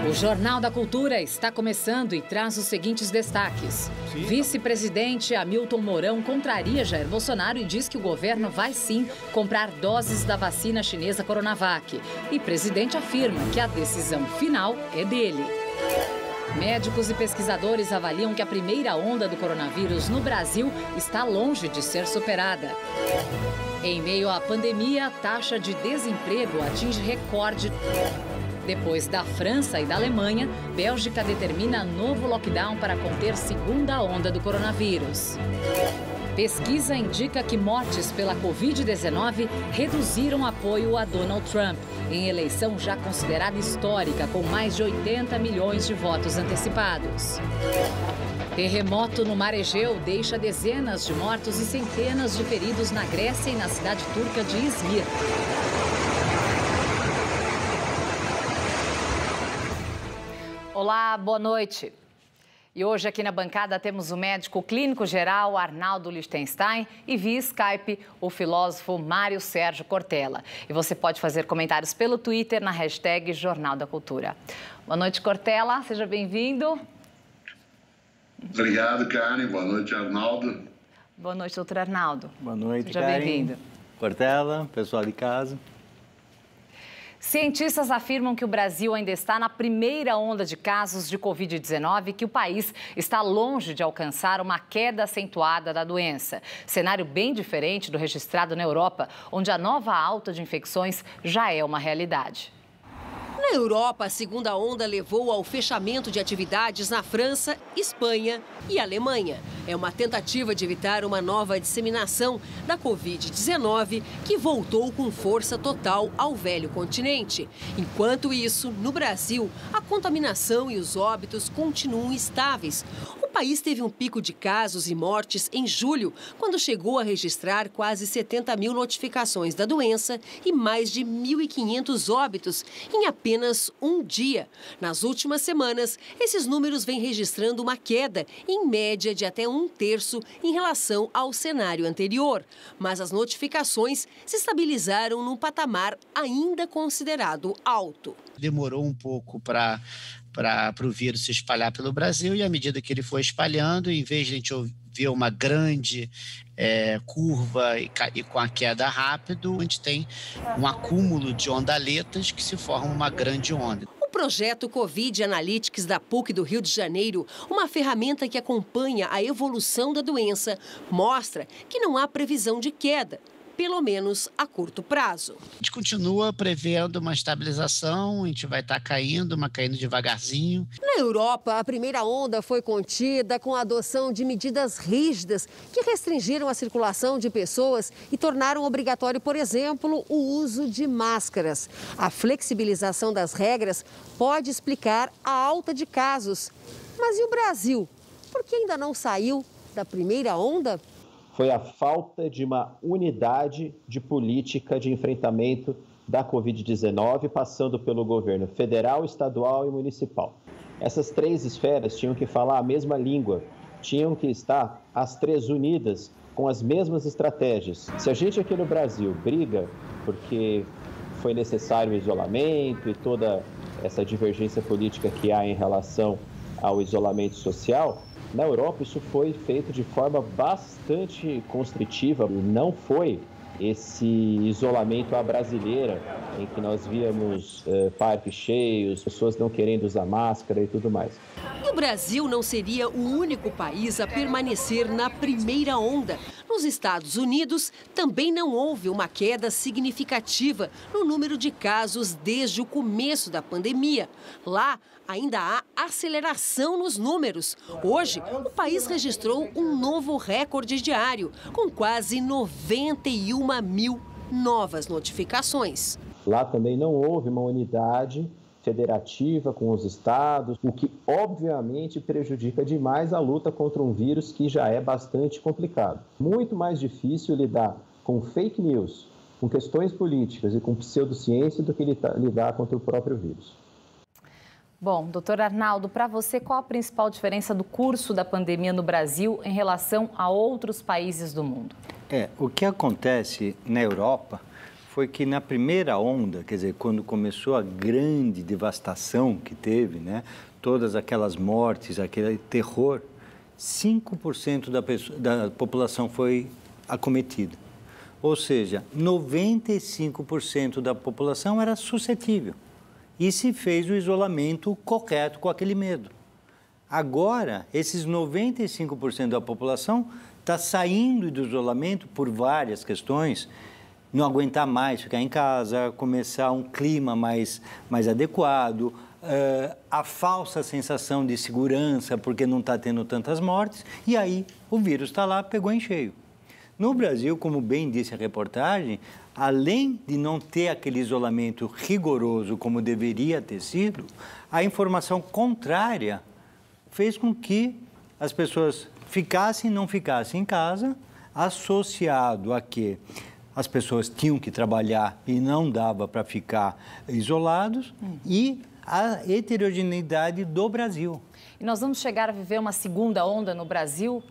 O Jornal da Cultura está começando e traz os seguintes destaques. Vice-presidente Hamilton Mourão contraria Jair Bolsonaro e diz que o governo vai sim comprar doses da vacina chinesa Coronavac. E presidente afirma que a decisão final é dele. Médicos e pesquisadores avaliam que a primeira onda do coronavírus no Brasil está longe de ser superada. Em meio à pandemia, a taxa de desemprego atinge recorde. Depois da França e da Alemanha, Bélgica determina novo lockdown para conter segunda onda do coronavírus. Pesquisa indica que mortes pela Covid-19 reduziram apoio a Donald Trump, em eleição já considerada histórica, com mais de 80 milhões de votos antecipados. Terremoto no Mar Egeu deixa dezenas de mortos e centenas de feridos na Grécia e na cidade turca de Izmir. Olá, boa noite. E hoje aqui na bancada temos o médico clínico geral Arnaldo Lichtenstein e via Skype o filósofo Mário Sérgio Cortella. E você pode fazer comentários pelo Twitter na hashtag Jornal da Cultura. Boa noite, Cortella, seja bem-vindo. Obrigado, Karen. Boa noite, Arnaldo. Boa noite, doutor Arnaldo. Boa noite, seja bem-vindo. Cortella, pessoal de casa. Cientistas afirmam que o Brasil ainda está na primeira onda de casos de Covid-19 e que o país está longe de alcançar uma queda acentuada da doença. Cenário bem diferente do registrado na Europa, onde a nova alta de infecções já é uma realidade. Na Europa, a segunda onda levou ao fechamento de atividades na França, Espanha e Alemanha. É uma tentativa de evitar uma nova disseminação da Covid-19, que voltou com força total ao velho continente. Enquanto isso, no Brasil, a contaminação e os óbitos continuam estáveis. O país teve um pico de casos e mortes em julho, quando chegou a registrar quase 70 mil notificações da doença e mais de 1.500 óbitos em apenas um dia. Nas últimas semanas, esses números vêm registrando uma queda, em média de até 1/3 em relação ao cenário anterior. Mas as notificações se estabilizaram num patamar ainda considerado alto. Demorou um pouco para o vírus se espalhar pelo Brasil e à medida que ele foi espalhando, em vez de a gente ver uma grande curva e com a queda rápido, a gente tem um acúmulo de ondaletas que se formam uma grande onda. O projeto Covid Analytics da PUC do Rio de Janeiro, uma ferramenta que acompanha a evolução da doença, mostra que não há previsão de queda, pelo menos a curto prazo. A gente continua prevendo uma estabilização, a gente vai estar caindo, mas caindo devagarzinho. Na Europa, a primeira onda foi contida com a adoção de medidas rígidas que restringiram a circulação de pessoas e tornaram obrigatório, por exemplo, o uso de máscaras. A flexibilização das regras pode explicar a alta de casos. Mas e o Brasil? Por que ainda não saiu da primeira onda? Foi a falta de uma unidade de política de enfrentamento da Covid-19, passando pelo governo federal, estadual e municipal. Essas três esferas tinham que falar a mesma língua, tinham que estar as três unidas com as mesmas estratégias. Se a gente aqui no Brasil briga porque foi necessário o isolamento e toda essa divergência política que há em relação ao isolamento social, na Europa, isso foi feito de forma bastante constritiva. Não foi esse isolamento à brasileira, em que nós víamos parques cheios, pessoas não querendo usar máscara e tudo mais. E o Brasil não seria o único país a permanecer na primeira onda. Nos Estados Unidos, também não houve uma queda significativa no número de casos desde o começo da pandemia. Lá, ainda há aceleração nos números. Hoje, o país registrou um novo recorde diário, com quase 91 mil novas notificações. Lá também não houve uma unidade federativa com os estados, o que obviamente prejudica demais a luta contra um vírus que já é bastante complicado. Muito mais difícil lidar com fake news, com questões políticas e com pseudociência do que lidar contra o próprio vírus. Bom, doutor Arnaldo, para você, qual a principal diferença do curso da pandemia no Brasil em relação a outros países do mundo? O que acontece na Europa foi que na primeira onda, quer dizer, quando começou a grande devastação que teve, né, todas aquelas mortes, aquele terror, 5% da população foi acometida. Ou seja, 95% da população era suscetível. E se fez o isolamento correto com aquele medo. Agora, esses 95% da população está saindo do isolamento por várias questões, não aguentar mais ficar em casa, começar um clima mais adequado, a falsa sensação de segurança porque não está tendo tantas mortes, e aí o vírus está lá, pegou em cheio. No Brasil, como bem disse a reportagem, além de não ter aquele isolamento rigoroso como deveria ter sido, a informação contrária fez com que as pessoas ficassem e não ficassem em casa, associado a que as pessoas tinham que trabalhar e não dava para ficar isolados, e a heterogeneidade do Brasil. E nós vamos chegar a viver uma segunda onda no Brasil?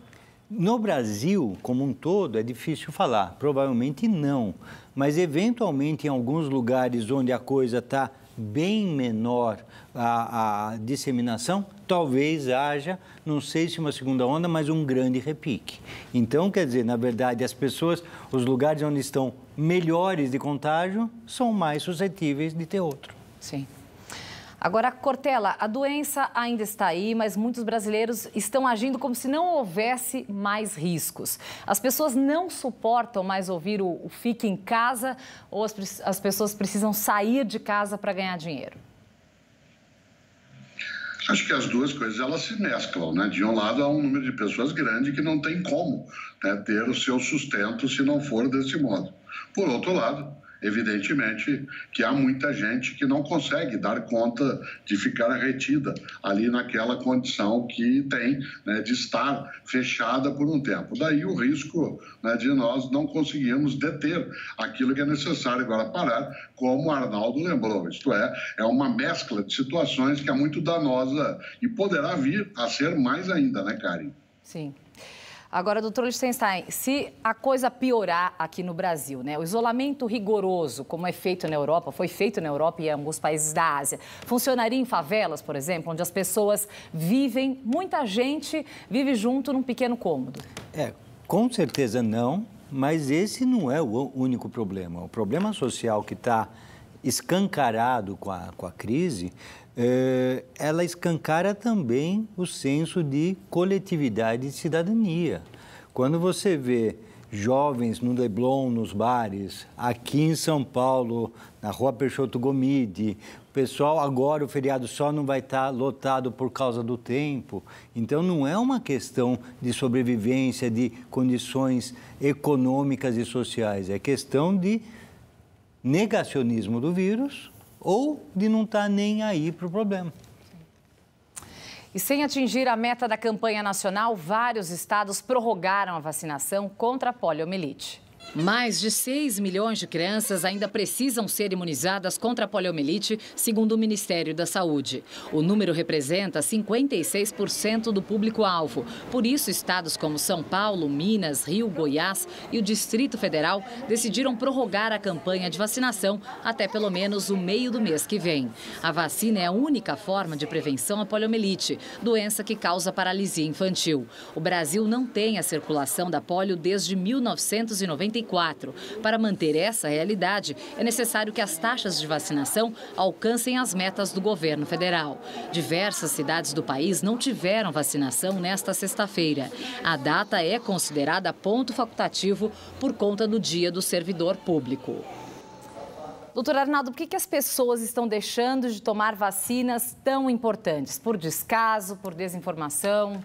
No Brasil, como um todo, é difícil falar. Provavelmente não. Mas, eventualmente, em alguns lugares onde a coisa está bem menor, a disseminação, talvez haja, não sei se uma segunda onda, mas um grande repique. Então, quer dizer, na verdade, as pessoas, os lugares onde estão melhores de contágio, são mais suscetíveis de ter outro. Sim. Agora, Cortella, a doença ainda está aí, mas muitos brasileiros estão agindo como se não houvesse mais riscos. As pessoas não suportam mais ouvir o fique em casa, ou as pessoas precisam sair de casa para ganhar dinheiro? Acho que as duas coisas, elas se mesclam, né? De um lado, há um número de pessoas grande que não tem como, né, ter o seu sustento se não for desse modo. Por outro lado, evidentemente que há muita gente que não consegue dar conta de ficar retida ali naquela condição que tem, né, de estar fechada por um tempo. Daí o risco, né, de nós não conseguirmos deter aquilo que é necessário agora parar, como o Arnaldo lembrou. Isto é uma mescla de situações que é muito danosa e poderá vir a ser mais ainda, né, Karen? Sim. Agora, doutor Lichtenstein, se a coisa piorar aqui no Brasil, né, o isolamento rigoroso, como é feito na Europa, foi feito na Europa e em alguns países da Ásia, funcionaria em favelas, por exemplo, onde as pessoas vivem, muita gente vive junto num pequeno cômodo? Com certeza não, mas esse não é o único problema. O problema social que está escancarado com a crise, ela escancara também o senso de coletividade e cidadania. Quando você vê jovens no Leblon, nos bares, aqui em São Paulo, na Rua Peixoto Gomide, o pessoal agora, o feriado só não vai estar lotado por causa do tempo. Então, não é uma questão de sobrevivência, de condições econômicas e sociais, é questão de negacionismo do vírus ou de não estar nem aí para o problema. E sem atingir a meta da campanha nacional, vários estados prorrogaram a vacinação contra a poliomielite. Mais de 6 milhões de crianças ainda precisam ser imunizadas contra a poliomielite, segundo o Ministério da Saúde. O número representa 56% do público-alvo. Por isso, estados como São Paulo, Minas, Rio, Goiás e o Distrito Federal decidiram prorrogar a campanha de vacinação até pelo menos o meio do mês que vem. A vacina é a única forma de prevenção à poliomielite, doença que causa paralisia infantil. O Brasil não tem a circulação da polio desde 1994. Para manter essa realidade, é necessário que as taxas de vacinação alcancem as metas do governo federal. Diversas cidades do país não tiveram vacinação nesta sexta-feira. A data é considerada ponto facultativo por conta do Dia do Servidor Público. Doutor Arnaldo, por que as pessoas estão deixando de tomar vacinas tão importantes? Por descaso, por desinformação?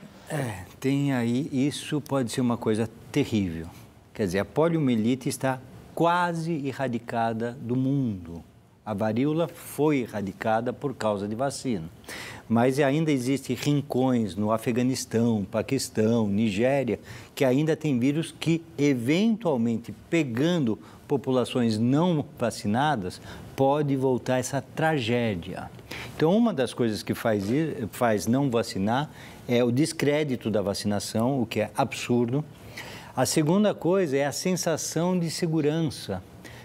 Tem aí, isso pode ser uma coisa terrível. Quer dizer, a poliomielite está quase erradicada do mundo. A varíola foi erradicada por causa de vacina. Mas ainda existem rincões no Afeganistão, Paquistão, Nigéria, que ainda tem vírus que, eventualmente, pegando populações não vacinadas, pode voltar essa tragédia. Então, uma das coisas que faz não vacinar é o descrédito da vacinação, o que é absurdo. A segunda coisa é a sensação de segurança.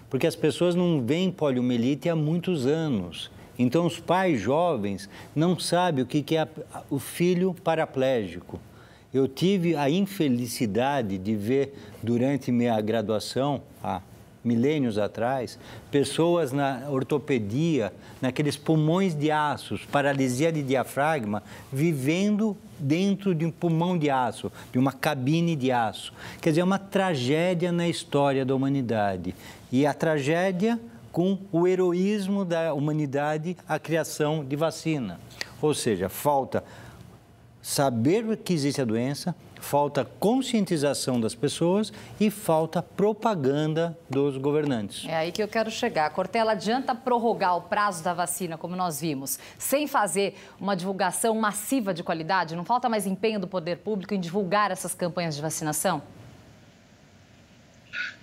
porque as pessoas não veem poliomielite há muitos anos. Então, os pais jovens não sabem o que é o filho paraplégico. Eu tive a infelicidade de ver, durante minha graduação, há milênios atrás, pessoas na ortopedia, naqueles pulmões de aço, paralisia de diafragma, vivendo dentro de um pulmão de aço, de uma cabine de aço. Quer dizer, é uma tragédia na história da humanidade. E a tragédia com o heroísmo da humanidade, a criação de vacina. Ou seja, falta saber que existe a doença, falta conscientização das pessoas e falta propaganda dos governantes. É aí que eu quero chegar. Cortella, adianta prorrogar o prazo da vacina, como nós vimos, sem fazer uma divulgação massiva de qualidade? Não falta mais empenho do poder público em divulgar essas campanhas de vacinação?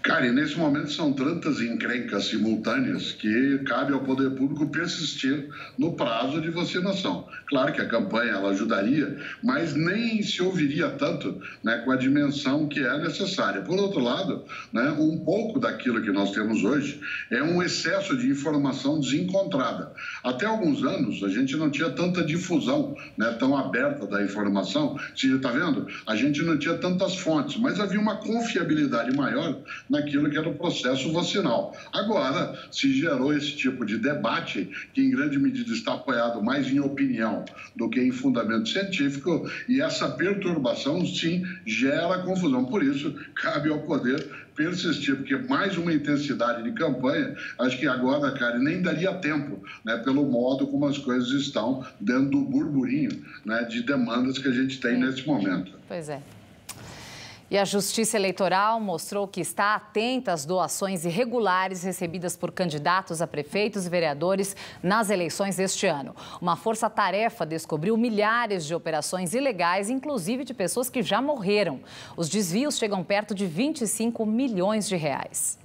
Cara, e nesse momento são tantas encrencas simultâneas que cabe ao poder público persistir no prazo de vacinação. Claro que a campanha ela ajudaria, mas nem se ouviria tanto, né, com a dimensão que é necessária. Por outro lado, né, um pouco daquilo que nós temos hoje é um excesso de informação desencontrada. Até alguns anos a gente não tinha tanta difusão, né, tão aberta da informação. Você está vendo? A gente não tinha tantas fontes, mas havia uma confiabilidade maior naquilo que era o processo vacinal. Agora, se gerou esse tipo de debate, que em grande medida está apoiado mais em opinião do que em fundamento científico, e essa perturbação, sim, gera confusão. Por isso, cabe ao poder persistir, porque mais uma intensidade de campanha, acho que agora, cara, nem daria tempo, né, pelo modo como as coisas estão dentro do burburinho, né, de demandas que a gente tem nesse momento. Pois é. E a Justiça Eleitoral mostrou que está atenta às doações irregulares recebidas por candidatos a prefeitos e vereadores nas eleições deste ano. Uma força-tarefa descobriu milhares de operações ilegais, inclusive de pessoas que já morreram. Os desvios chegam perto de 25 milhões de reais.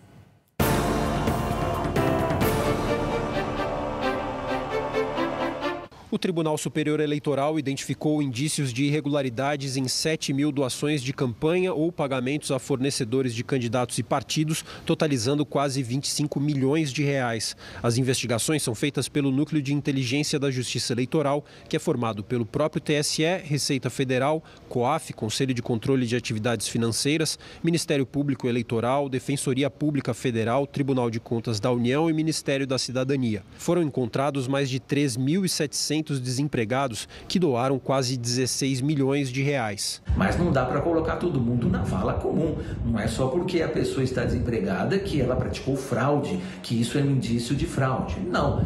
O Tribunal Superior Eleitoral identificou indícios de irregularidades em 7 mil doações de campanha ou pagamentos a fornecedores de candidatos e partidos, totalizando quase 25 milhões de reais. As investigações são feitas pelo Núcleo de Inteligência da Justiça Eleitoral, que é formado pelo próprio TSE, Receita Federal, COAF, Conselho de Controle de Atividades Financeiras, Ministério Público Eleitoral, Defensoria Pública Federal, Tribunal de Contas da União e Ministério da Cidadania. Foram encontrados mais de 3.700 desempregados que doaram quase 16 milhões de reais. Mas não dá para colocar todo mundo na vala comum. Não é só porque a pessoa está desempregada que ela praticou fraude, que isso é um indício de fraude. Não.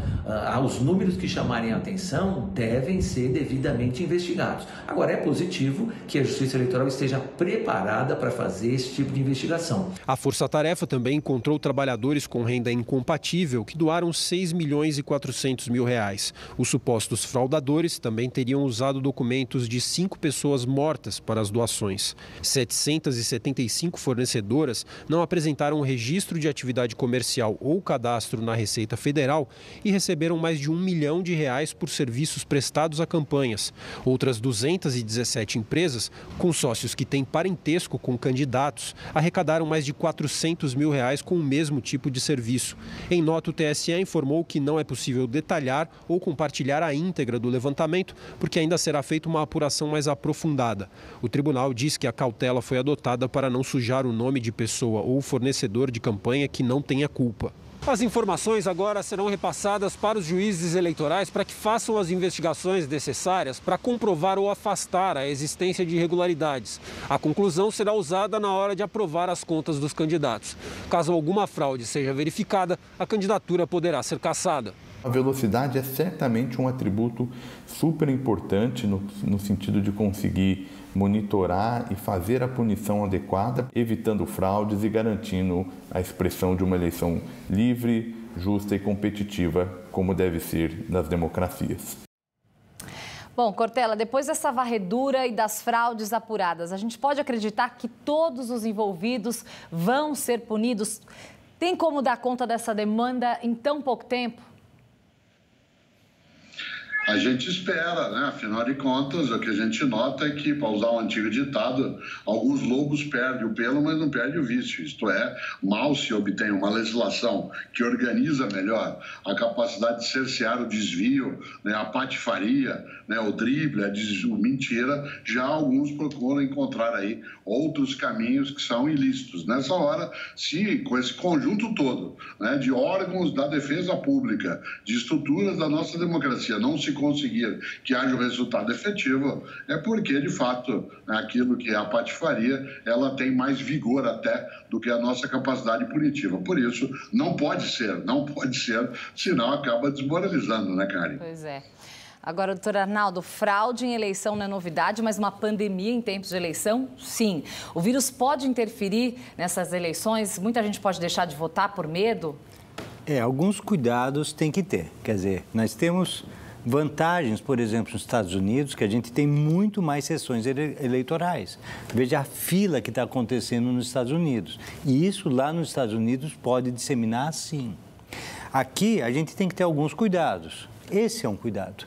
Os números que chamarem a atenção devem ser devidamente investigados. Agora, é positivo que a Justiça Eleitoral esteja preparada para fazer esse tipo de investigação. A Força Tarefa também encontrou trabalhadores com renda incompatível que doaram 6 milhões e 400 mil reais. Os supostos fraudadores também teriam usado documentos de 5 pessoas mortas para as doações. 775 fornecedoras não apresentaram registro de atividade comercial ou cadastro na Receita Federal e receberam mais de 1 milhão de reais por serviços prestados a campanhas. Outras 217 empresas, com sócios que têm parentesco com candidatos, arrecadaram mais de 400 mil reais com o mesmo tipo de serviço. Em nota, o TSE informou que não é possível detalhar ou compartilhar a íntegra do levantamento, porque ainda será feita uma apuração mais aprofundada. O tribunal diz que a cautela foi adotada para não sujar o nome de pessoa ou fornecedor de campanha que não tenha culpa. As informações agora serão repassadas para os juízes eleitorais para que façam as investigações necessárias para comprovar ou afastar a existência de irregularidades. A conclusão será usada na hora de aprovar as contas dos candidatos. Caso alguma fraude seja verificada, a candidatura poderá ser cassada. A velocidade é certamente um atributo super importante no sentido de conseguir monitorar e fazer a punição adequada, evitando fraudes e garantindo a expressão de uma eleição livre, justa e competitiva, como deve ser nas democracias. Bom, Cortella, depois dessa varredura e das fraudes apuradas, a gente pode acreditar que todos os envolvidos vão ser punidos? Tem como dar conta dessa demanda em tão pouco tempo? A gente espera, né? Afinal de contas, o que a gente nota é que, para usar um antigo ditado, alguns lobos perdem o pelo, mas não perdem o vício. Isto é, mal se obtém uma legislação que organiza melhor a capacidade de cercear o desvio, né? A patifaria, né? O drible, a mentira, já alguns procuram encontrar aí outros caminhos que são ilícitos. Nessa hora, se com esse conjunto todo, né, de órgãos da defesa pública, de estruturas da nossa democracia, não se conseguir que haja um resultado efetivo, é porque, de fato, aquilo que é a patifaria, ela tem mais vigor até do que a nossa capacidade punitiva. Por isso, não pode ser, senão acaba desmoralizando, né, Karen? Pois é. Agora, doutor Arnaldo, fraude em eleição não é novidade, mas uma pandemia em tempos de eleição, sim. O vírus pode interferir nessas eleições? Muita gente pode deixar de votar por medo? Alguns cuidados tem que ter. Quer dizer, nós temos vantagens, por exemplo, nos Estados Unidos, que a gente tem muito mais sessões eleitorais. Veja a fila que está acontecendo nos Estados Unidos. E isso lá nos Estados Unidos pode disseminar, sim. Aqui a gente tem que ter alguns cuidados. Esse é um cuidado.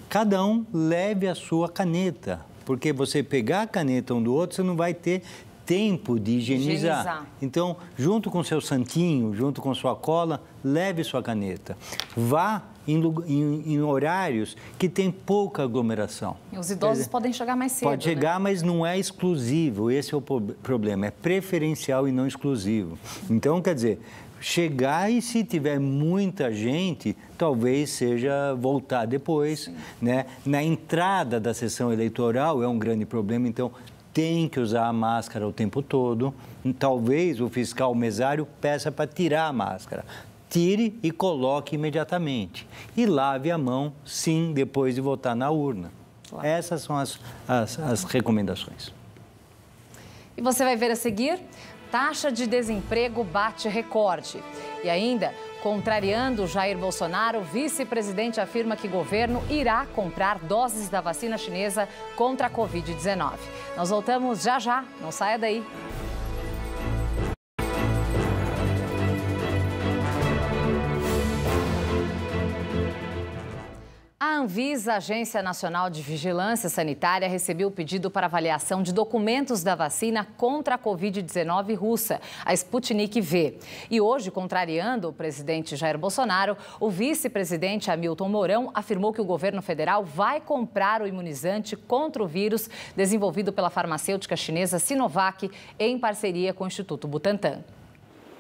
Cada um leve a sua caneta, porque você pegar a caneta um do outro, você não vai ter tempo de higienizar. Então, junto com seu santinho, junto com sua cola, leve sua caneta. Vá em horários que tem pouca aglomeração. E os idosos podem chegar mais cedo. Pode chegar, né? Mas não é exclusivo. Esse é o problema. É preferencial e não exclusivo. Então, quer dizer, chegar e se tiver muita gente, talvez seja voltar depois, né? Na entrada da sessão eleitoral é um grande problema, então tem que usar a máscara o tempo todo. Talvez o fiscal mesário peça para tirar a máscara. Tire e coloque imediatamente. E lave a mão, sim, depois de votar na urna. Claro. Essas são as recomendações. E você vai ver a seguir? Taxa de desemprego bate recorde. E ainda, contrariando Jair Bolsonaro, o vice-presidente afirma que o governo irá comprar doses da vacina chinesa contra a Covid-19. Nós voltamos já, não saia daí. A Anvisa, Agência Nacional de Vigilância Sanitária, recebeu o pedido para avaliação de documentos da vacina contra a Covid-19 russa, a Sputnik V. E hoje, contrariando o presidente Jair Bolsonaro, o vice-presidente Hamilton Mourão afirmou que o governo federal vai comprar o imunizante contra o vírus desenvolvido pela farmacêutica chinesa Sinovac em parceria com o Instituto Butantan.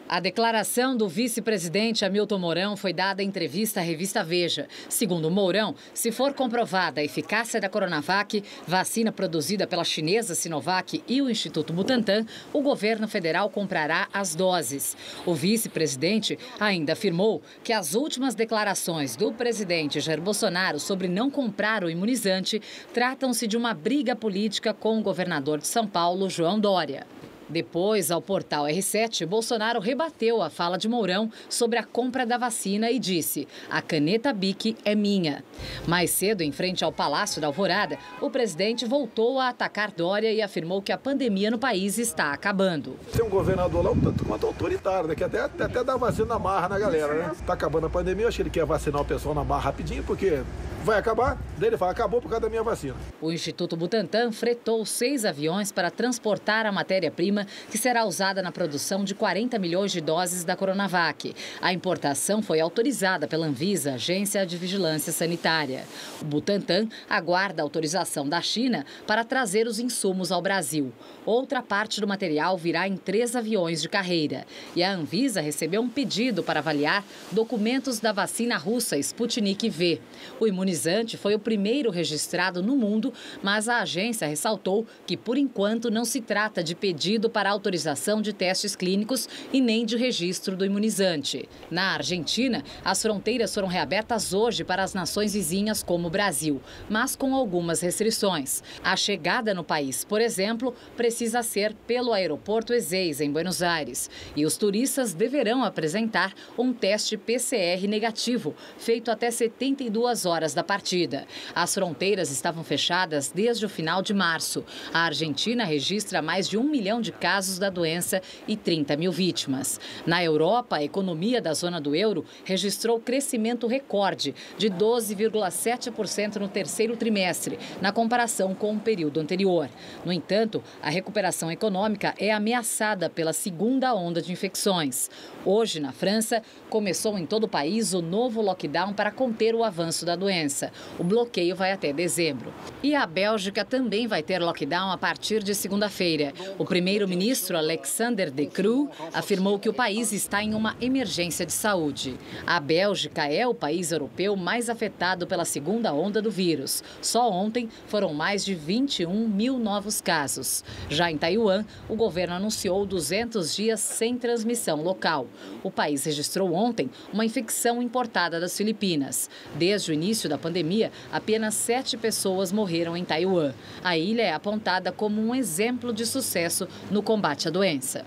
A declaração do vice-presidente Hamilton Mourão foi dada em entrevista à revista Veja. Segundo Mourão, se for comprovada a eficácia da Coronavac, vacina produzida pela chinesa Sinovac e o Instituto Butantan, o governo federal comprará as doses. O vice-presidente ainda afirmou que as últimas declarações do presidente Jair Bolsonaro sobre não comprar o imunizante tratam-se de uma briga política com o governador de São Paulo, João Dória. Depois, ao portal R7, Bolsonaro rebateu a fala de Mourão sobre a compra da vacina e disse: a caneta BIC é minha. Mais cedo, em frente ao Palácio da Alvorada, o presidente voltou a atacar Dória e afirmou que a pandemia no país está acabando. Tem um governador lá um tanto quanto autoritário, né? Que até dá vacina na marra na galera, né? Está acabando a pandemia, eu acho que ele quer vacinar o pessoal na marra rapidinho, porque vai acabar. Daí ele fala, acabou por causa da minha vacina. O Instituto Butantan fretou 6 aviões para transportar a matéria-prima que será usada na produção de 40 milhões de doses da Coronavac. A importação foi autorizada pela Anvisa, Agência de Vigilância Sanitária. O Butantan aguarda a autorização da China para trazer os insumos ao Brasil. Outra parte do material virá em 3 aviões de carreira. E a Anvisa recebeu um pedido para avaliar documentos da vacina russa Sputnik V. O imunizante foi o primeiro registrado no mundo, mas a agência ressaltou que, por enquanto, não se trata de pedido para autorização de testes clínicos e nem de registro do imunizante. Na Argentina, as fronteiras foram reabertas hoje para as nações vizinhas como o Brasil, mas com algumas restrições. A chegada no país, por exemplo, precisa ser pelo aeroporto Ezeiza, em Buenos Aires. E os turistas deverão apresentar um teste PCR negativo, feito até 72 horas da partida. As fronteiras estavam fechadas desde o final de março. A Argentina registra mais de 1 milhão de casos da doença e 30 mil vítimas. Na Europa, a economia da zona do euro registrou crescimento recorde de 12,7% no terceiro trimestre, na comparação com o período anterior. No entanto, a recuperação econômica é ameaçada pela segunda onda de infecções. Hoje, na França, começou em todo o país o novo lockdown para conter o avanço da doença. O bloqueio vai até dezembro. E a Bélgica também vai ter lockdown a partir de segunda-feira. O primeiro-ministro Alexander De Croo afirmou que o país está em uma emergência de saúde. A Bélgica é o país europeu mais afetado pela segunda onda do vírus. Só ontem foram mais de 21 mil novos casos. Já em Taiwan, o governo anunciou 200 dias sem transmissão local. O país registrou ontem uma infecção importada das Filipinas. Desde o início da pandemia, apenas 7 pessoas morreram em Taiwan. A ilha é apontada como um exemplo de sucesso no combate à doença.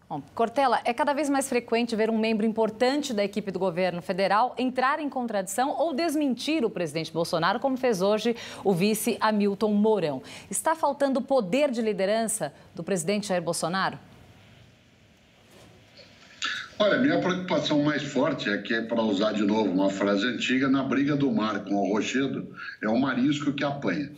Bom, Cortella, é cada vez mais frequente ver um membro importante da equipe do governo federal entrar em contradição ou desmentir o presidente Bolsonaro, como fez hoje o vice Hamilton Mourão. Está faltando poder de liderança do presidente Jair Bolsonaro? Olha, minha preocupação mais forte é que, para usar de novo uma frase antiga, na briga do mar com o Rochedo, é o marisco que apanha.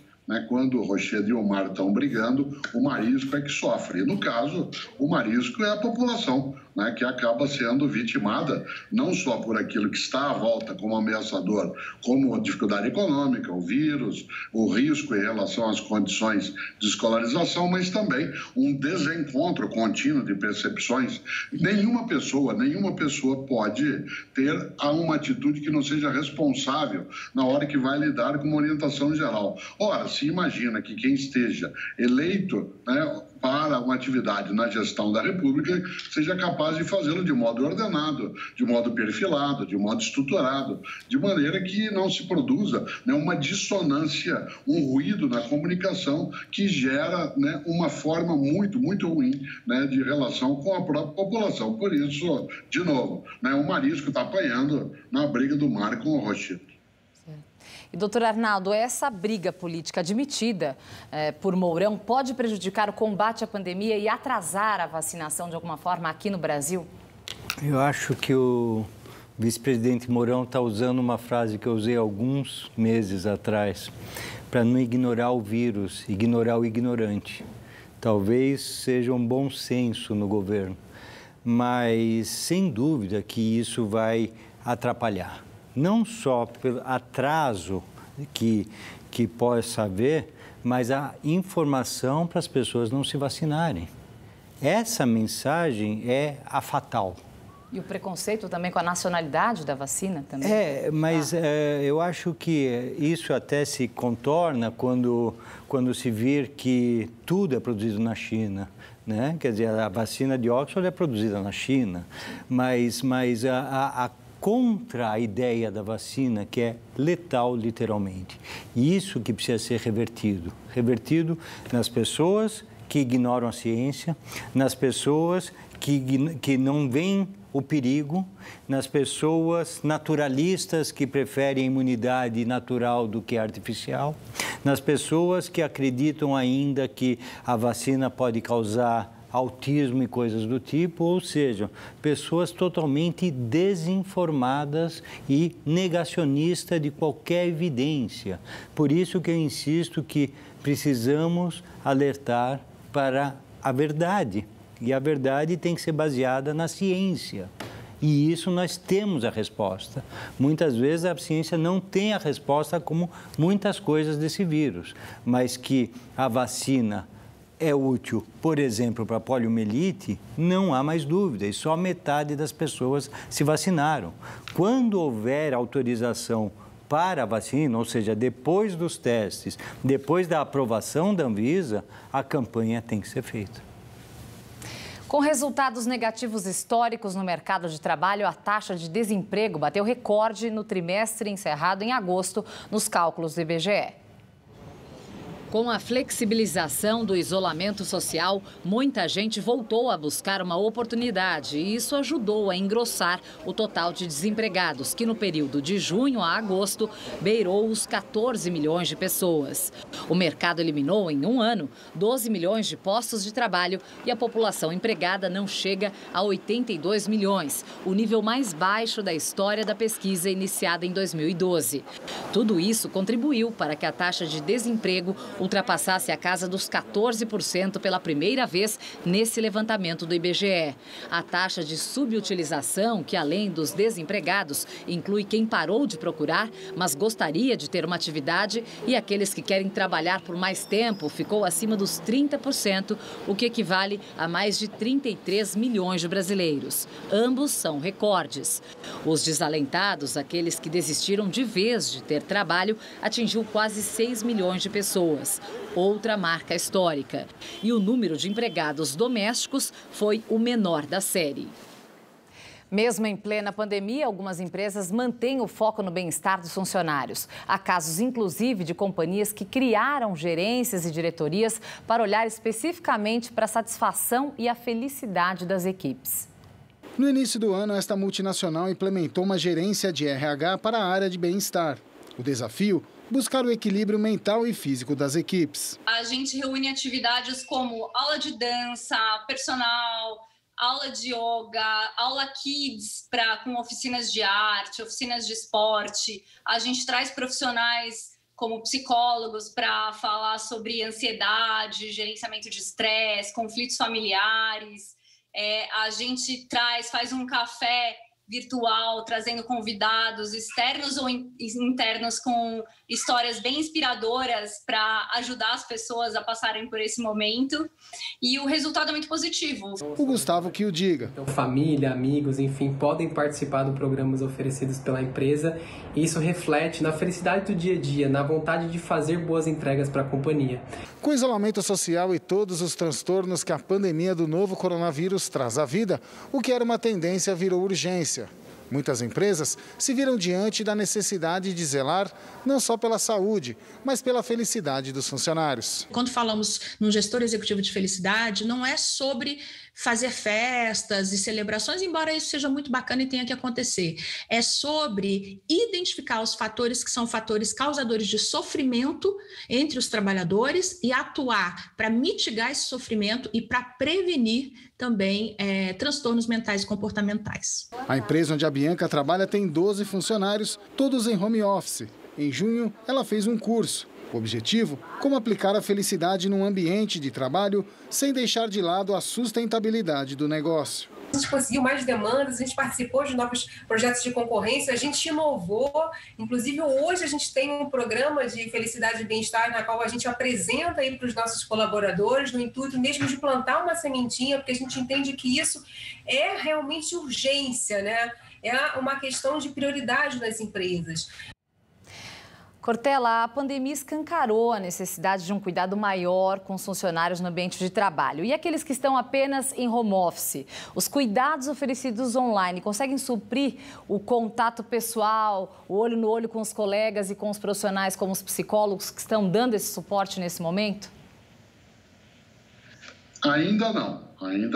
Quando o Rochedo e o mar estão brigando, o marisco é que sofre. E, no caso, o marisco é a população, que acaba sendo vitimada não só por aquilo que está à volta como ameaçador, como a dificuldade econômica, o vírus, o risco em relação às condições de escolarização, mas também um desencontro contínuo de percepções. Nenhuma pessoa pode ter uma atitude que não seja responsável na hora que vai lidar com uma orientação geral. Ora, se imagina que quem esteja eleito para uma atividade na gestão da República seja capaz de fazê-lo de modo ordenado, de modo perfilado, de modo estruturado, de maneira que não se produza uma dissonância, um ruído na comunicação que gera uma forma muito, muito ruim de relação com a própria população. Por isso, de novo, o marisco está apanhando na briga do mar com o Rochedo. E, doutor Arnaldo, essa briga política admitida por Mourão pode prejudicar o combate à pandemia e atrasar a vacinação de alguma forma aqui no Brasil? Eu acho que o vice-presidente Mourão está usando uma frase que eu usei alguns meses atrás, para não ignorar o vírus, ignorar o ignorante. Talvez seja um bom senso no governo, mas sem dúvida que isso vai atrapalhar. Não só pelo atraso que possa haver, mas a informação para as pessoas não se vacinarem. Essa mensagem é a fatal. E o preconceito também com a nacionalidade da vacina também? Eu acho que isso até se contorna quando se vir que tudo é produzido na China. Quer dizer, a vacina de Oxford é produzida na China, mas contra a ideia da vacina, que é letal, literalmente. E isso que precisa ser revertido. Revertido nas pessoas que ignoram a ciência, nas pessoas que não veem o perigo, nas pessoas naturalistas que preferem a imunidade natural do que artificial, nas pessoas que acreditam ainda que a vacina pode causar autismo e coisas do tipo, ou seja, pessoas totalmente desinformadas e negacionistas de qualquer evidência. Por isso que eu insisto que precisamos alertar para a verdade, e a verdade tem que ser baseada na ciência. E isso nós temos a resposta. Muitas vezes a ciência não tem a resposta como muitas coisas desse vírus, mas que a vacina é útil, por exemplo, para a poliomielite, não há mais dúvida, e só metade das pessoas se vacinaram. Quando houver autorização para a vacina, ou seja, depois dos testes, depois da aprovação da Anvisa, a campanha tem que ser feita. Com resultados negativos históricos no mercado de trabalho, a taxa de desemprego bateu recorde no trimestre encerrado em agosto, nos cálculos do IBGE. Com a flexibilização do isolamento social, muita gente voltou a buscar uma oportunidade e isso ajudou a engrossar o total de desempregados, que no período de junho a agosto beirou os 14 milhões de pessoas. O mercado eliminou em um ano 12 milhões de postos de trabalho e a população empregada não chega a 82 milhões, o nível mais baixo da história da pesquisa iniciada em 2012. Tudo isso contribuiu para que a taxa de desemprego ultrapassasse a casa dos 14% pela primeira vez nesse levantamento do IBGE. A taxa de subutilização, que além dos desempregados, inclui quem parou de procurar, mas gostaria de ter uma atividade, e aqueles que querem trabalhar por mais tempo, ficou acima dos 30%, o que equivale a mais de 33 milhões de brasileiros. Ambos são recordes. Os desalentados, aqueles que desistiram de vez de ter trabalho, atingiu quase 6 milhões de pessoas. Outra marca histórica. E o número de empregados domésticos foi o menor da série. Mesmo em plena pandemia, algumas empresas mantêm o foco no bem-estar dos funcionários. Há casos, inclusive, de companhias que criaram gerências e diretorias para olhar especificamente para a satisfação e a felicidade das equipes. No início do ano, esta multinacional implementou uma gerência de RH para a área de bem-estar. O desafio? Buscar o equilíbrio mental e físico das equipes. A gente reúne atividades como aula de dança, personal, aula de yoga, aula kids com oficinas de arte, oficinas de esporte. A gente traz profissionais como psicólogos para falar sobre ansiedade, gerenciamento de estresse, conflitos familiares. A gente faz um café virtual, trazendo convidados externos ou internos com histórias bem inspiradoras para ajudar as pessoas a passarem por esse momento. E o resultado é muito positivo. O Gustavo que o diga. Então, família, amigos, enfim, podem participar dos programas oferecidos pela empresa. E isso reflete na felicidade do dia a dia, na vontade de fazer boas entregas para a companhia. Com o isolamento social e todos os transtornos que a pandemia do novo coronavírus traz à vida, o que era uma tendência virou urgência. Muitas empresas se viram diante da necessidade de zelar não só pela saúde, mas pela felicidade dos funcionários. Quando falamos no gestor executivo de felicidade, não é sobre fazer festas e celebrações, embora isso seja muito bacana e tenha que acontecer. É sobre identificar os fatores que são fatores causadores de sofrimento entre os trabalhadores e atuar para mitigar esse sofrimento e para prevenir também transtornos mentais e comportamentais. A empresa onde a Bianca trabalha tem 12 funcionários, todos em home office. Em junho, ela fez um curso. O objetivo, como aplicar a felicidade num ambiente de trabalho sem deixar de lado a sustentabilidade do negócio. A gente conseguiu mais demandas, a gente participou de novos projetos de concorrência, a gente inovou. Inclusive, hoje a gente tem um programa de felicidade e bem-estar na qual a gente apresenta aí para os nossos colaboradores, no intuito mesmo de plantar uma sementinha, porque a gente entende que isso é realmente urgência, né? É uma questão de prioridade das empresas. Cortella, a pandemia escancarou a necessidade de um cuidado maior com os funcionários no ambiente de trabalho. E aqueles que estão apenas em home office? Os cuidados oferecidos online conseguem suprir o contato pessoal, o olho no olho com os colegas e com os profissionais como os psicólogos que estão dando esse suporte nesse momento? Ainda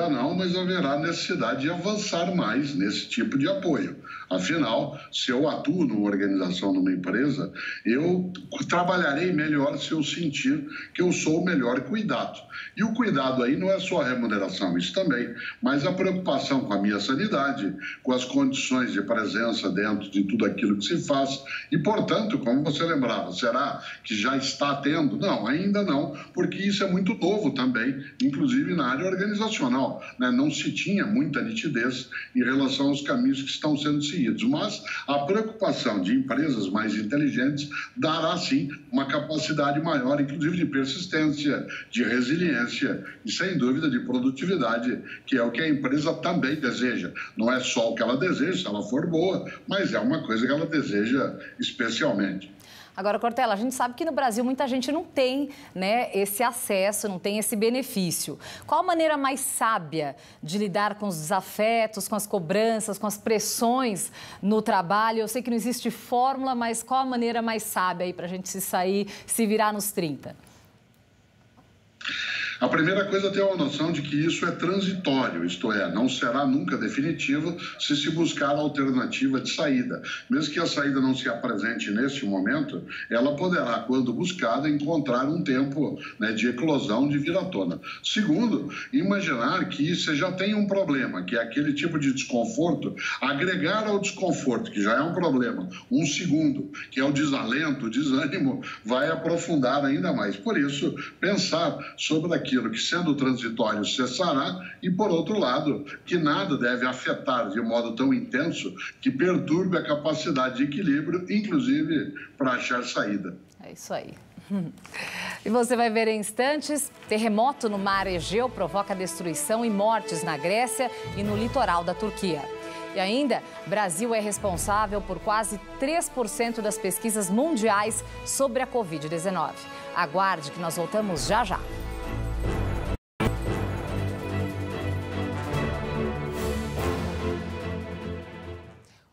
não, mas haverá necessidade de avançar mais nesse tipo de apoio. Afinal, se eu atuo numa organização, numa empresa, eu trabalharei melhor se eu sentir que eu sou o melhor cuidado. E o cuidado aí não é só a remuneração, isso também, mas a preocupação com a minha sanidade, com as condições de presença dentro de tudo aquilo que se faz. E, portanto, como você lembrava, será que já está tendo? Não, ainda não, porque isso é muito novo também, inclusive na área organizacional, né? Não se tinha muita nitidez em relação aos caminhos que estão sendo seguidos, mas a preocupação de empresas mais inteligentes dará, sim, uma capacidade maior, inclusive de persistência, de resiliência e, sem dúvida, de produtividade, que é o que a empresa também deseja. Não é só o que ela deseja, se ela for boa, mas é uma coisa que ela deseja especialmente. Agora, Cortella, a gente sabe que no Brasil muita gente não tem, né, esse acesso, não tem esse benefício. Qual a maneira mais sábia de lidar com os desafetos, com as cobranças, com as pressões no trabalho? Eu sei que não existe fórmula, mas qual a maneira mais sábia aí para a gente se virar nos 30? A primeira coisa é ter uma noção de que isso é transitório, isto é, não será nunca definitivo se buscar alternativa de saída. Mesmo que a saída não se apresente neste momento, ela poderá, quando buscada, encontrar um tempo, né, de eclosão, de vir à tona. Segundo, imaginar que você já tem um problema, que é aquele tipo de desconforto, agregar ao desconforto, que já é um problema, um segundo, que é o desalento, o desânimo, vai aprofundar ainda mais. Por isso, pensar sobre aquilo que, sendo transitório, cessará e, por outro lado, que nada deve afetar de modo tão intenso que perturbe a capacidade de equilíbrio, inclusive para achar saída. É isso aí. E você vai ver em instantes, terremoto no mar Egeu provoca destruição e mortes na Grécia e no litoral da Turquia. E ainda, Brasil é responsável por quase 3% das pesquisas mundiais sobre a Covid-19. Aguarde que nós voltamos já já.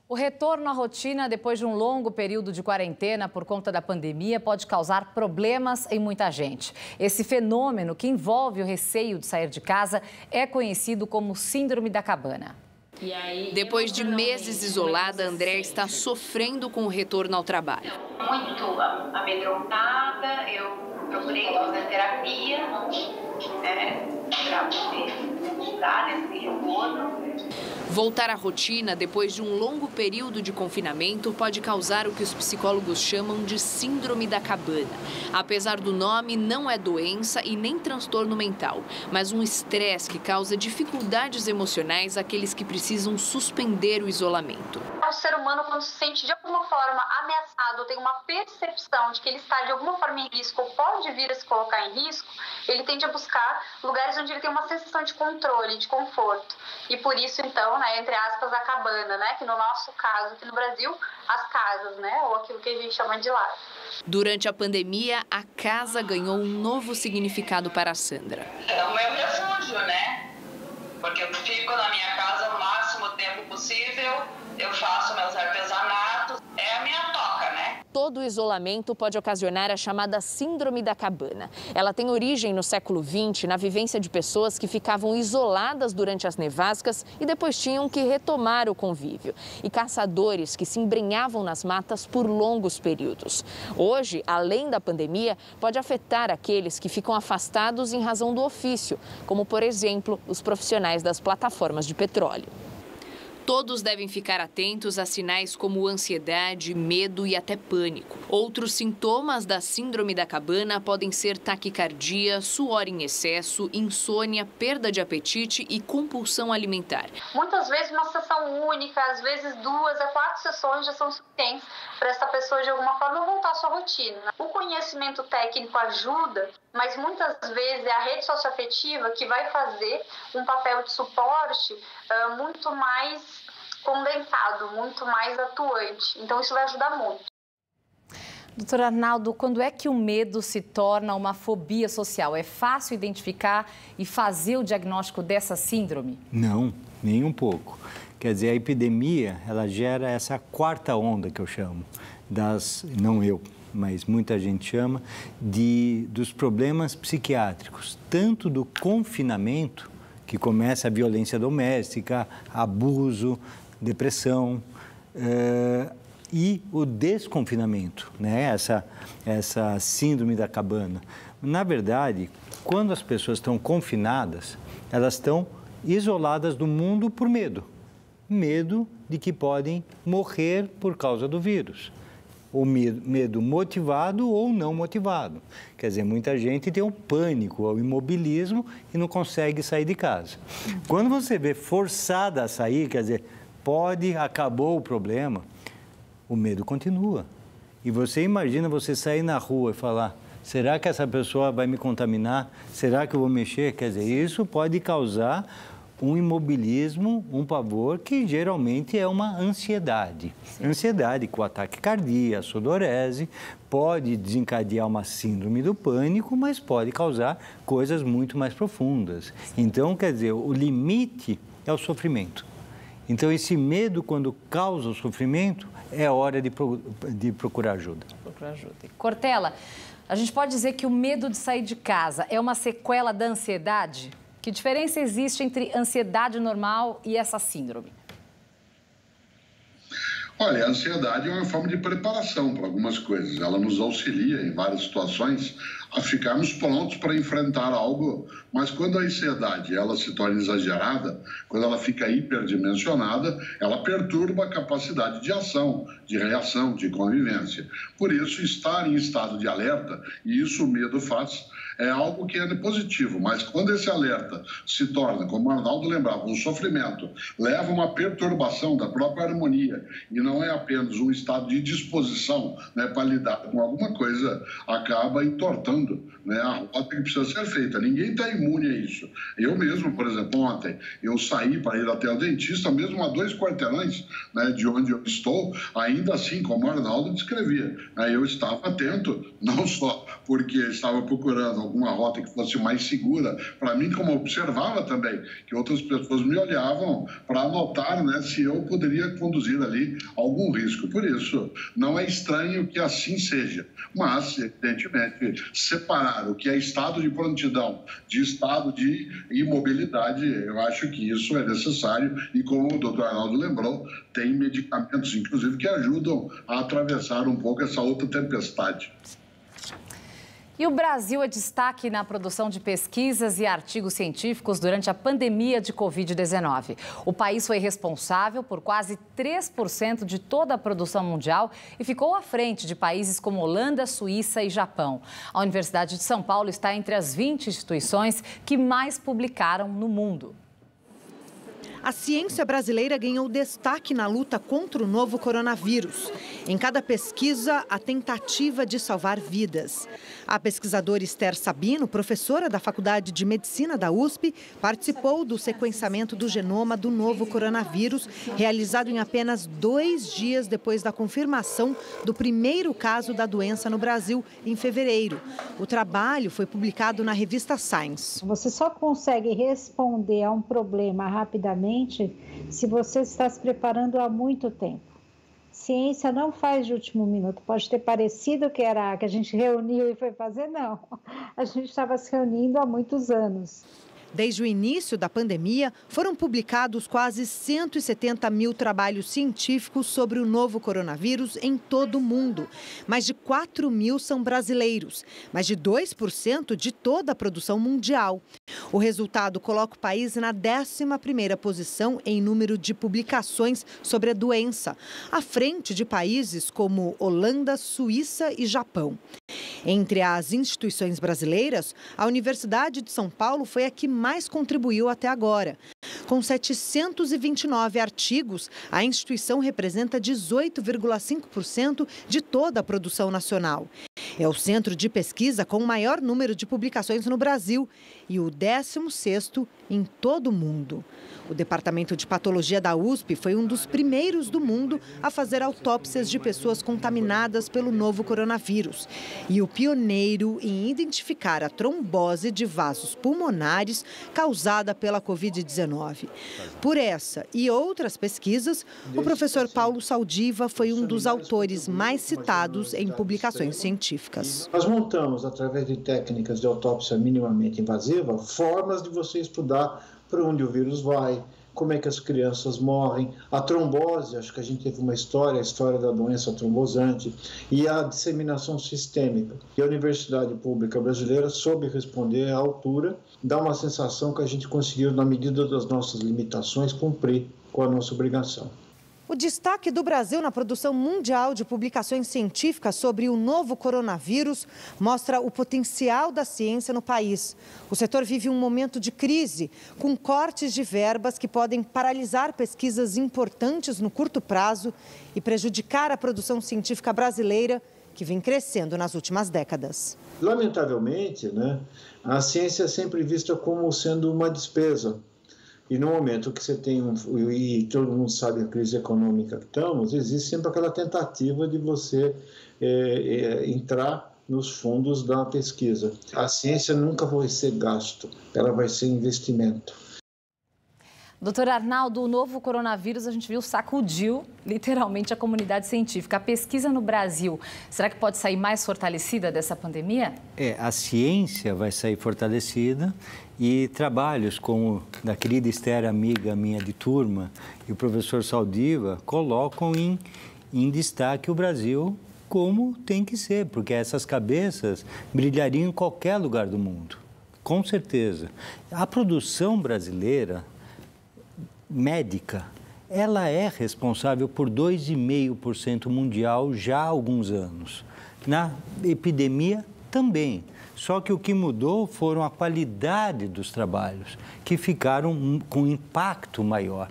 O retorno à rotina depois de um longo período de quarentena por conta da pandemia pode causar problemas em muita gente. Esse fenômeno, que envolve o receio de sair de casa, é conhecido como Síndrome da Cabana. Depois de meses isolada, André está sofrendo com o retorno ao trabalho. Muito amedrontada, eu procurei fazer terapia para poder ajudar nesse retorno. Voltar à rotina depois de um longo período de confinamento pode causar o que os psicólogos chamam de síndrome da cabana. Apesar do nome, não é doença e nem transtorno mental, mas um estresse que causa dificuldades emocionais àqueles que precisam suspender o isolamento. O ser humano, quando se sente de alguma forma ameaçado, tem uma percepção de que ele está de alguma forma em risco ou pode vir a se colocar em risco, ele tende a buscar lugares onde ele tem uma sensação de controle, de conforto. E por isso, então, entre aspas, a cabana, que no nosso caso, aqui no Brasil, as casas, ou aquilo que a gente chama de lar. Durante a pandemia, a casa ganhou um novo significado para a Sandra. É o meu refúgio, porque eu fico na minha casa o máximo tempo possível, eu faço meus artesanatos, é a minha toca, Todo o isolamento pode ocasionar a chamada síndrome da cabana. Ela tem origem no século XX, na vivência de pessoas que ficavam isoladas durante as nevascas e depois tinham que retomar o convívio. E caçadores que se embrenhavam nas matas por longos períodos. Hoje, além da pandemia, pode afetar aqueles que ficam afastados em razão do ofício, como, por exemplo, os profissionais das plataformas de petróleo. Todos devem ficar atentos a sinais como ansiedade, medo e até pânico. Outros sintomas da síndrome da cabana podem ser taquicardia, suor em excesso, insônia, perda de apetite e compulsão alimentar. Muitas vezes uma sessão única, às vezes 2 a 4 sessões já são suficientes para essa pessoa de alguma forma voltar à sua rotina. O conhecimento técnico ajuda, mas muitas vezes é a rede socioafetiva que vai fazer um papel de suporte muito mais condensado, muito mais atuante. Então, isso vai ajudar muito. Doutor Arnaldo, quando é que o medo se torna uma fobia social? É fácil identificar e fazer o diagnóstico dessa síndrome? Não, nem um pouco. Quer dizer, a epidemia, ela gera essa quarta onda que eu chamo, não eu, mas muita gente chama, dos problemas psiquiátricos, tanto do confinamento, que começa a violência doméstica, abuso, depressão, e o desconfinamento, essa síndrome da cabana. Na verdade, quando as pessoas estão confinadas, elas estão isoladas do mundo por medo. Medo de que podem morrer por causa do vírus. O medo motivado ou não motivado. Quer dizer, muita gente tem um pânico, o imobilismo e não consegue sair de casa. Quando você vê forçada a sair, quer dizer, acabou o problema, o medo continua. E você imagina você sair na rua e falar, será que essa pessoa vai me contaminar? Será que eu vou mexer? Quer dizer, isso pode causar um imobilismo, um pavor, que geralmente é uma ansiedade. Sim. Ansiedade com ataque cardíaco, sudorese, pode desencadear uma síndrome do pânico, mas pode causar coisas muito mais profundas. Sim. Então, quer dizer, o limite é o sofrimento. Então, esse medo, quando causa o sofrimento, é hora de procurar ajuda. Cortella, a gente pode dizer que o medo de sair de casa é uma sequela da ansiedade? Que diferença existe entre ansiedade normal e essa síndrome? Olha, a ansiedade é uma forma de preparação para algumas coisas. Ela nos auxilia em várias situações a ficarmos prontos para enfrentar algo. Mas quando a ansiedade ela se torna exagerada, quando ela fica hiperdimensionada, ela perturba a capacidade de ação, de reação, de convivência. Por isso, estar em estado de alerta, e isso o medo faz, é algo que é positivo, mas quando esse alerta se torna, como o Arnaldo lembrava, um sofrimento, leva uma perturbação da própria harmonia e não é apenas um estado de disposição, né, para lidar com alguma coisa, acaba entortando, né, a rota que precisa ser feita. Ninguém está imune a isso. Eu mesmo, por exemplo, ontem, eu saí para ir até o dentista, mesmo a 2 quarteirões, né, de onde eu estou, ainda assim, como o Arnaldo descrevia, né, eu estava atento, não só porque estava procurando alguma rota que fosse mais segura para mim, como observava também que outras pessoas me olhavam para notar, né, se eu poderia conduzir ali algum risco. Por isso, não é estranho que assim seja, mas, evidentemente, separar o que é estado de prontidão de estado de imobilidade, eu acho que isso é necessário e, como o doutor Arnaldo lembrou, tem medicamentos, inclusive, que ajudam a atravessar um pouco essa outra tempestade. E o Brasil é destaque na produção de pesquisas e artigos científicos durante a pandemia de Covid-19. O país foi responsável por quase 3% de toda a produção mundial e ficou à frente de países como Holanda, Suíça e Japão. A Universidade de São Paulo está entre as 20 instituições que mais publicaram no mundo. A ciência brasileira ganhou destaque na luta contra o novo coronavírus. Em cada pesquisa, a tentativa de salvar vidas. A pesquisadora Esther Sabino, professora da Faculdade de Medicina da USP, participou do sequenciamento do genoma do novo coronavírus, realizado em apenas 2 dias depois da confirmação do primeiro caso da doença no Brasil, em fevereiro. O trabalho foi publicado na revista Science. Você só consegue responder a um problema rapidamente se você está se preparando há muito tempo. Ciência não faz de último minuto. Pode ter parecido que era que a gente reuniu e foi fazer, não. A gente estava se reunindo há muitos anos. Desde o início da pandemia, foram publicados quase 170 mil trabalhos científicos sobre o novo coronavírus em todo o mundo. Mais de 4 mil são brasileiros, mais de 2% de toda a produção mundial. O resultado coloca o país na 11ª posição em número de publicações sobre a doença, à frente de países como Holanda, Suíça e Japão. Entre as instituições brasileiras, a Universidade de São Paulo foi a que mais contribuiu até agora. Com 729 artigos, a instituição representa 18,5% de toda a produção nacional. É o centro de pesquisa com o maior número de publicações no Brasil e o 16º em todo o mundo. O Departamento de Patologia da USP foi um dos primeiros do mundo a fazer autópsias de pessoas contaminadas pelo novo coronavírus e o pioneiro em identificar a trombose de vasos pulmonares causada pela Covid-19. Por essa e outras pesquisas, o professor Paulo Saldiva foi um dos autores mais citados em publicações científicas. Nós montamos, através de técnicas de autópsia minimamente invasiva, formas de você estudar para onde o vírus vai, como é que as crianças morrem, a trombose, acho que a gente teve uma história, a história da doença trombosante, e a disseminação sistêmica. E a Universidade Pública Brasileira soube responder à altura, dá uma sensação que a gente conseguiu, na medida das nossas limitações, cumprir com a nossa obrigação. O destaque do Brasil na produção mundial de publicações científicas sobre o novo coronavírus mostra o potencial da ciência no país. O setor vive um momento de crise, com cortes de verbas que podem paralisar pesquisas importantes no curto prazo e prejudicar a produção científica brasileira, que vem crescendo nas últimas décadas. Lamentavelmente, a ciência é sempre vista como sendo uma despesa. E no momento que você tem, e todo mundo sabe a crise econômica que estamos, existe sempre aquela tentativa de você entrar nos fundos da pesquisa. A ciência nunca vai ser gasto, ela vai ser investimento. Doutor Arnaldo, o novo coronavírus, a gente viu, sacudiu literalmente a comunidade científica. A pesquisa no Brasil, será que pode sair mais fortalecida dessa pandemia? A ciência vai sair fortalecida e trabalhos como da querida Esther, amiga minha de turma, e o professor Saldiva colocam em destaque o Brasil como tem que ser, porque essas cabeças brilhariam em qualquer lugar do mundo, com certeza. A produção brasileira médica, ela é responsável por 2,5% mundial já há alguns anos. Na epidemia também. Só que o que mudou foram a qualidade dos trabalhos, que ficaram com impacto maior.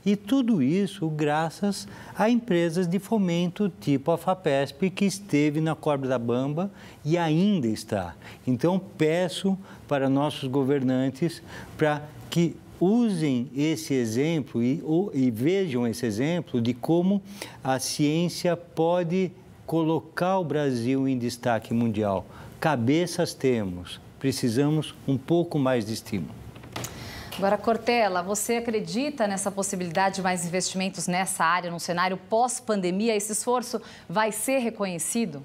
E tudo isso graças a empresas de fomento tipo a FAPESP, que esteve na corda bamba e ainda está. Então, peço para nossos governantes para que usem esse exemplo e vejam esse exemplo de como a ciência pode colocar o Brasil em destaque mundial. Cabeças temos, precisamos um pouco mais de estímulo. Agora, Cortella, você acredita nessa possibilidade de mais investimentos nessa área, num cenário pós-pandemia? Esse esforço vai ser reconhecido?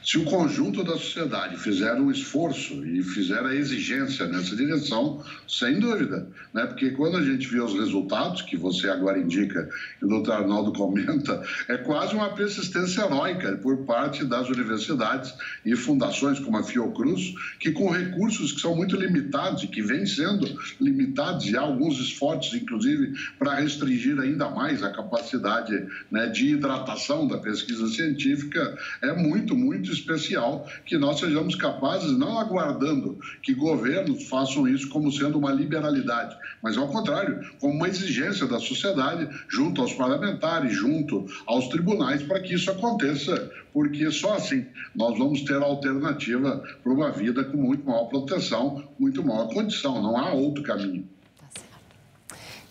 Se o conjunto da sociedade fizer um esforço e fizer a exigência nessa direção, sem dúvida, né? Porque quando a gente vê os resultados, que você agora indica e o doutor Arnaldo comenta, é quase uma persistência heróica por parte das universidades e fundações como a Fiocruz, que com recursos que são muito limitados e que vêm sendo limitados, e há alguns esforços, inclusive, para restringir ainda mais a capacidade, né, de hidratação da pesquisa científica, é muito especial que nós sejamos capazes, não aguardando que governos façam isso como sendo uma liberalidade, mas ao contrário, como uma exigência da sociedade, junto aos parlamentares, junto aos tribunais, para que isso aconteça, porque só assim nós vamos ter a alternativa para uma vida com muito maior proteção, muito maior condição, não há outro caminho.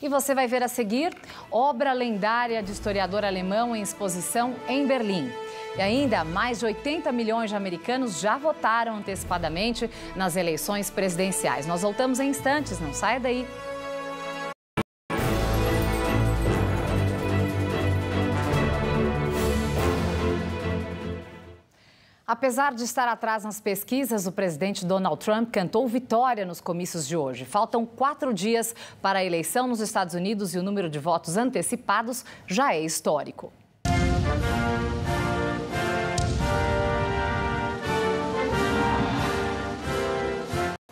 E você vai ver a seguir, obra lendária de historiador alemão em exposição em Berlim. E ainda, mais de 80 milhões de americanos já votaram antecipadamente nas eleições presidenciais. Nós voltamos em instantes, não saia daí. Apesar de estar atrás nas pesquisas, o presidente Donald Trump cantou vitória nos comícios de hoje. Faltam 4 dias para a eleição nos Estados Unidos e o número de votos antecipados já é histórico.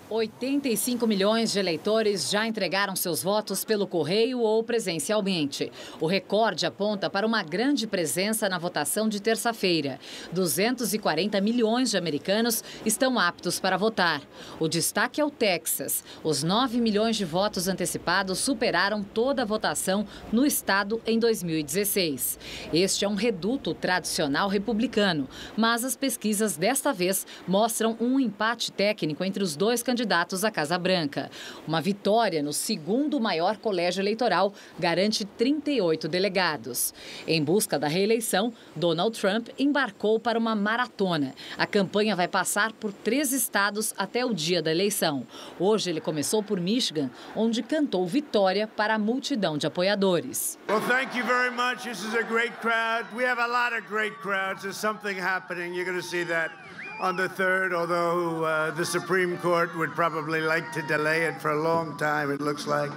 85 milhões de eleitores já entregaram seus votos pelo correio ou presencialmente. O recorde aponta para uma grande presença na votação de terça-feira. 240 milhões de americanos estão aptos para votar. O destaque é o Texas. Os 9 milhões de votos antecipados superaram toda a votação no estado em 2016. Este é um reduto tradicional republicano, mas as pesquisas desta vez mostram um empate técnico entre os dois candidatos à Casa Branca. Uma vitória no segundo maior colégio eleitoral garante 38 delegados. Em busca da reeleição, Donald Trump embarcou para uma maratona. A campanha vai passar por 3 estados até o dia da eleição. Hoje ele começou por Michigan, onde cantou vitória para a multidão de apoiadores. Well, thank you very much. This is a great crowd. We have a lot of great crowds. There's something happening. You're going to see that on the 3rd, although the Supreme Court would probably like to delay it for a long time, it looks like.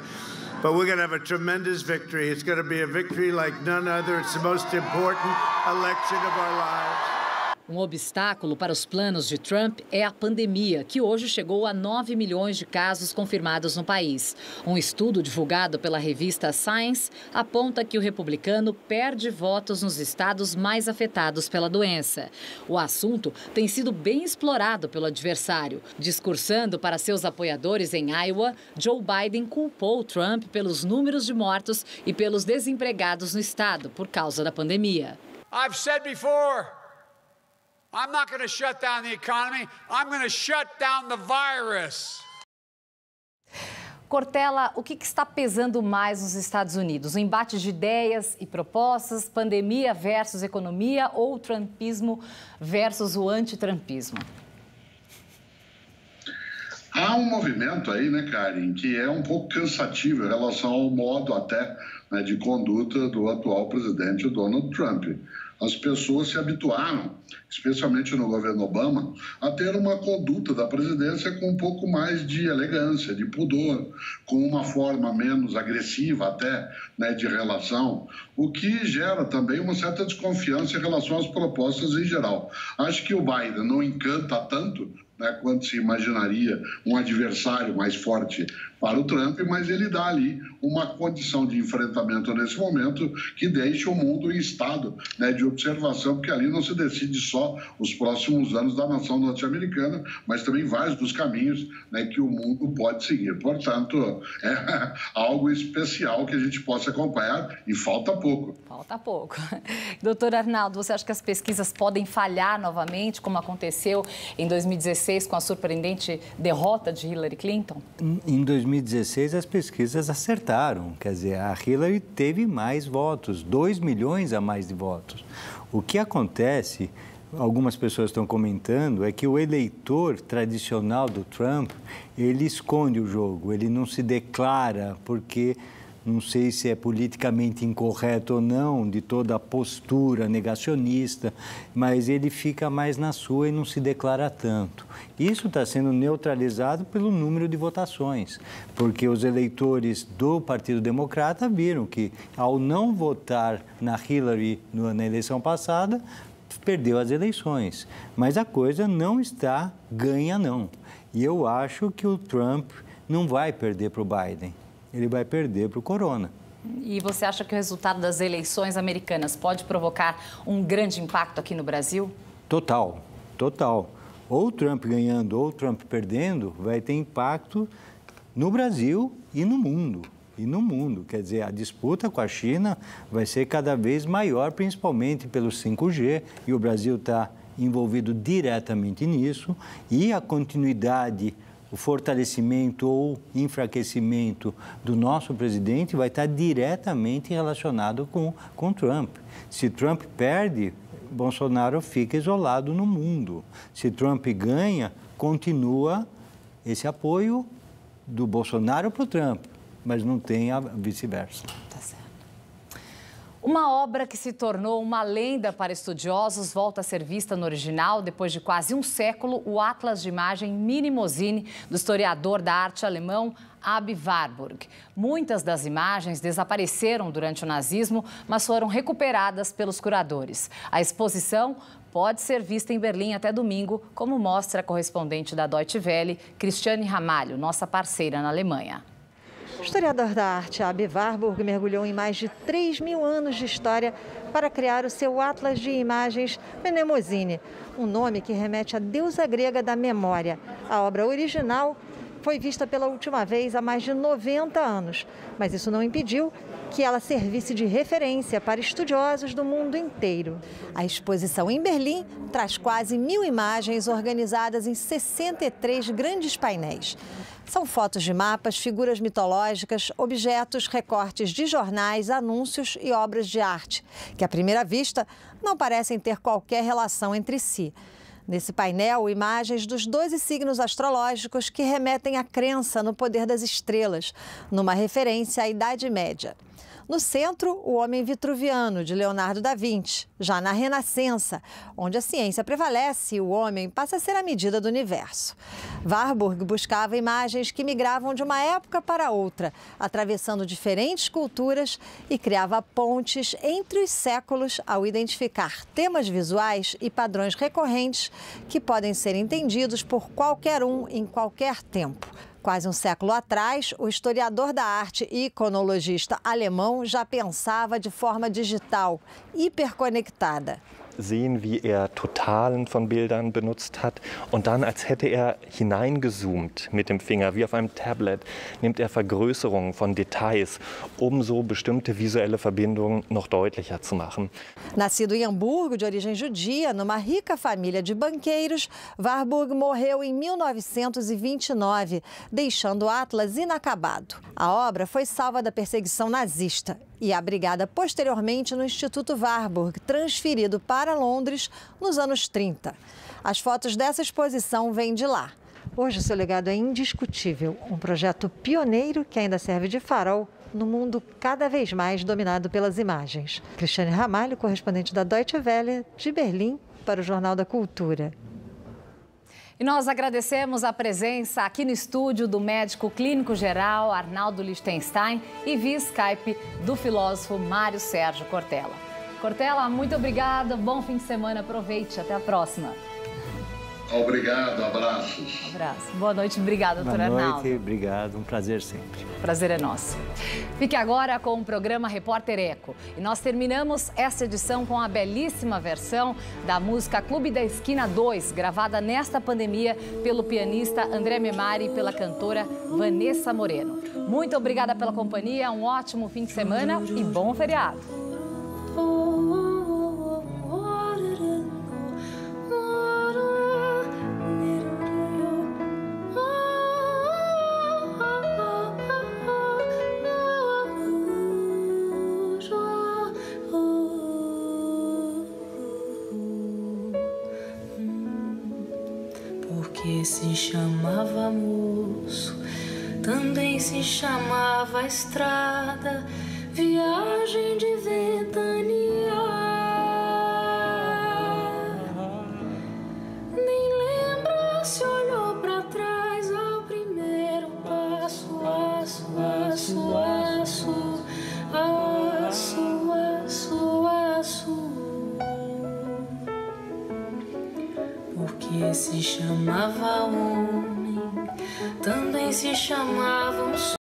But we're going to have a tremendous victory. It's going to be a victory like none other. It's the most important election of our lives. Um obstáculo para os planos de Trump é a pandemia, que hoje chegou a 9 milhões de casos confirmados no país. Um estudo divulgado pela revista Science aponta que o republicano perde votos nos estados mais afetados pela doença. O assunto tem sido bem explorado pelo adversário. Discursando para seus apoiadores em Iowa, Joe Biden culpou Trump pelos números de mortos e pelos desempregados no estado por causa da pandemia. I've said before, I'm not going to shut down the economy. I'm going to shut down the virus. Cortella, o que está pesando mais nos Estados Unidos? O embate de ideias e propostas, pandemia versus economia ou trumpismo versus o antitrampismo? Há um movimento aí, né, Karen, que é um pouco cansativo em relação ao modo até, né, de conduta do atual presidente Donald Trump. As pessoas se habituaram, especialmente no governo Obama, a ter uma conduta da presidência com um pouco mais de elegância, de pudor, com uma forma menos agressiva até, né, de relação, o que gera também uma certa desconfiança em relação às propostas em geral. Acho que o Biden não encanta tanto, né, quanto se imaginaria um adversário mais forte para o Trump, mas ele dá ali uma condição de enfrentamento nesse momento que deixa o mundo em estado, né, de observação, porque ali não se decide só os próximos anos da nação norte-americana, mas também vários dos caminhos, né, que o mundo pode seguir. Portanto, é algo especial que a gente possa acompanhar e falta pouco. Falta pouco. Doutor Arnaldo, você acha que as pesquisas podem falhar novamente, como aconteceu em 2016 com a surpreendente derrota de Hillary Clinton? Em 2016, as pesquisas acertaram. Quer dizer, a Hillary teve mais votos, 2 milhões a mais de votos. O que acontece, algumas pessoas estão comentando, é que o eleitor tradicional do Trump, ele esconde o jogo, ele não se declara, porque não sei se é politicamente incorreto ou não, de toda a postura negacionista, mas ele fica mais na sua e não se declara tanto. Isso está sendo neutralizado pelo número de votações, porque os eleitores do Partido Democrata viram que, ao não votar na Hillary na eleição passada, perdeu as eleições. Mas a coisa não está ganha, não. E eu acho que o Trump não vai perder para o Biden. Ele vai perder para o corona. E você acha que o resultado das eleições americanas pode provocar um grande impacto aqui no Brasil? Total, total. Ou o Trump ganhando ou o Trump perdendo, vai ter impacto no Brasil e no mundo. E no mundo, quer dizer, a disputa com a China vai ser cada vez maior, principalmente pelo 5G, e o Brasil está envolvido diretamente nisso, e a continuidade, o fortalecimento ou enfraquecimento do nosso presidente vai estar diretamente relacionado com Trump. Se Trump perde, Bolsonaro fica isolado no mundo. Se Trump ganha, continua esse apoio do Bolsonaro para o Trump, mas não tem a vice-versa. Uma obra que se tornou uma lenda para estudiosos volta a ser vista no original depois de quase um século, o Atlas de Imagem Minimozine, do historiador da arte alemão Aby Warburg. Muitas das imagens desapareceram durante o nazismo, mas foram recuperadas pelos curadores. A exposição pode ser vista em Berlim até domingo, como mostra a correspondente da Deutsche Welle, Cristiane Ramalho, nossa parceira na Alemanha. O historiador da arte, Aby Warburg, mergulhou em mais de 3.000 anos de história para criar o seu Atlas de Imagens Mnemosine, um nome que remete à deusa grega da memória. A obra original foi vista pela última vez há mais de 90 anos, mas isso não impediu que ela servisse de referência para estudiosos do mundo inteiro. A exposição em Berlim traz quase 1.000 imagens organizadas em 63 grandes painéis. São fotos de mapas, figuras mitológicas, objetos, recortes de jornais, anúncios e obras de arte, que à primeira vista não parecem ter qualquer relação entre si. Nesse painel, imagens dos 12 signos astrológicos que remetem à crença no poder das estrelas, numa referência à Idade Média. No centro, o Homem Vitruviano, de Leonardo da Vinci, já na Renascença, onde a ciência prevalece e o homem passa a ser a medida do universo. Warburg buscava imagens que migravam de uma época para outra, atravessando diferentes culturas e criava pontes entre os séculos ao identificar temas visuais e padrões recorrentes que podem ser entendidos por qualquer um em qualquer tempo. Quase um século atrás, o historiador da arte e iconologista alemão já pensava de forma digital, hiperconectada. Sehen, wie Totalen von Bildern benutzt hat und dann, als hätte hineingezoomt mit dem Finger, wie auf einem Tablet, nimmt Vergrößerungen von Details, so bestimmte visuelle Verbindungen noch deutlicher zu machen. Nascido em Hamburgo, de origem judia, numa rica família de banqueiros, Warburg morreu em 1929, deixando o Atlas inacabado. A obra foi salva da perseguição nazista e abrigada posteriormente no Instituto Warburg, transferido para Londres nos anos 30. As fotos dessa exposição vêm de lá. Hoje, seu legado é indiscutível, um projeto pioneiro que ainda serve de farol no mundo cada vez mais dominado pelas imagens. Cristiane Ramalho, correspondente da Deutsche Welle, de Berlim, para o Jornal da Cultura. E nós agradecemos a presença aqui no estúdio do médico clínico geral Arnaldo Lichtenstein e via Skype do filósofo Mário Sérgio Cortella. Cortella, muito obrigada, bom fim de semana, aproveite, até a próxima. Obrigado, abraços. Abraço. Boa noite, obrigada, doutor Arnaldo. Boa noite, obrigado, um prazer sempre. Prazer é nosso. Fique agora com o programa Repórter Eco. E nós terminamos esta edição com a belíssima versão da música Clube da Esquina 2, gravada nesta pandemia pelo pianista André Memari e pela cantora Vanessa Moreno. Muito obrigada pela companhia, um ótimo fim de semana e bom feriado. Porque se chamava moço, também se chamava estrada, viagem de ventania. Nem lembra se olhou pra trás ao primeiro passo, aço, aço, aço, aço, aço, aço. Porque se chamava homem, também se chamavam